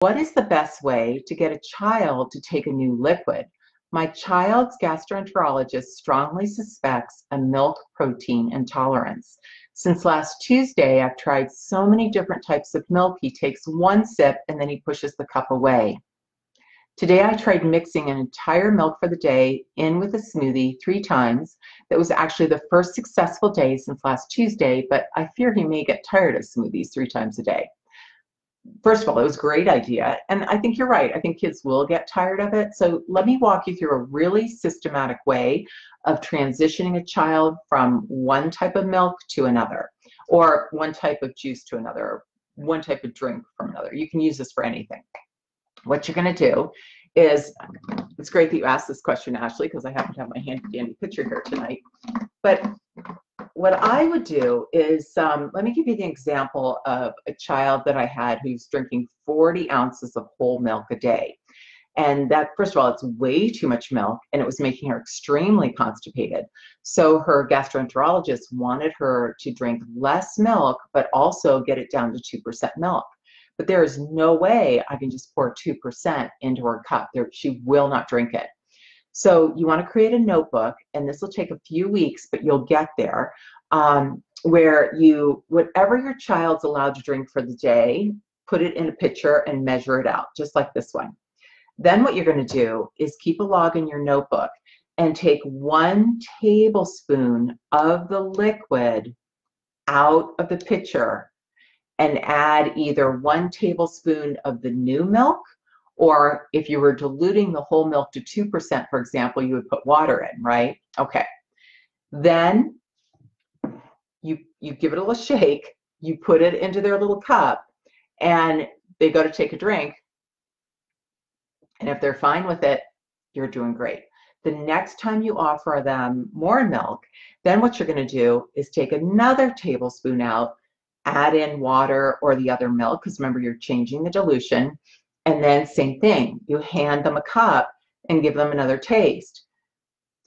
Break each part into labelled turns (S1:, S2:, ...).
S1: What is the best way to get a child to take a new liquid? My child's gastroenterologist strongly suspects a milk protein intolerance. Since last Tuesday, I've tried so many different types of milk. He takes one sip and then he pushes the cup away. Today, I tried mixing an entire milk for the day in with a smoothie 3 times. That was actually the first successful day since last Tuesday, but I fear he may get tired of smoothies 3 times a day. First of all, it was a great idea. And I think you're right. I think kids will get tired of it. So let me walk you through a really systematic way of transitioning a child from one type of milk to another, or one type of juice to another, or one type of drink from another. You can use this for anything. What you're going to do is, it's great that you asked this question, Ashley, because I happen to have my handy dandy picture here tonight. But what I would do is, let me give you the example of a child that I had who's drinking 40 ounces of whole milk a day. And that, first of all, it's way too much milk, and it was making her extremely constipated. So her gastroenterologist wanted her to drink less milk, but also get it down to 2% milk. But there is no way I can just pour 2% into her cup. She will not drink it. So you want to create a notebook, and this will take a few weeks, but you'll get there, where whatever your child's allowed to drink for the day, put it in a pitcher and measure it out, just like this one. Then what you're going to do is keep a log in your notebook and take 1 tablespoon of the liquid out of the pitcher and add either 1 tablespoon of the new milk, or if you were diluting the whole milk to 2%, for example, you would put water in, right? Okay. Then you give it a little shake, you put it into their little cup, and they go to take a drink. And if they're fine with it, you're doing great. The next time you offer them more milk, then what you're going to do is take another tablespoon out, add in water or the other milk, because remember, you're changing the dilution. And then same thing, you hand them a cup and give them another taste.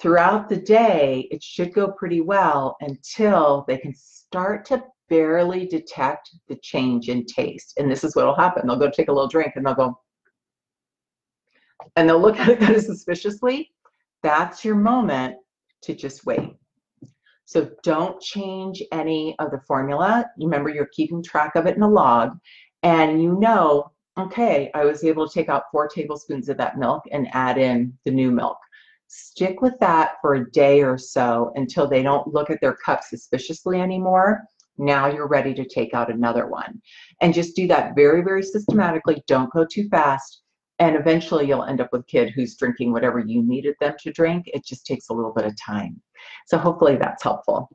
S1: Throughout the day, it should go pretty well until they can start to barely detect the change in taste. And this is what will happen. They'll go take a little drink and they'll go, and they'll look at it kind of suspiciously. That's your moment to just wait. So don't change any of the formula. Remember, you're keeping track of it in a log, and you know, okay, I was able to take out 4 tablespoons of that milk and add in the new milk. Stick with that for a day or so until they don't look at their cup suspiciously anymore. Now you're ready to take out another one. And just do that very, very systematically. Don't go too fast. And eventually you'll end up with a kid who's drinking whatever you needed them to drink. It just takes a little bit of time. So hopefully that's helpful.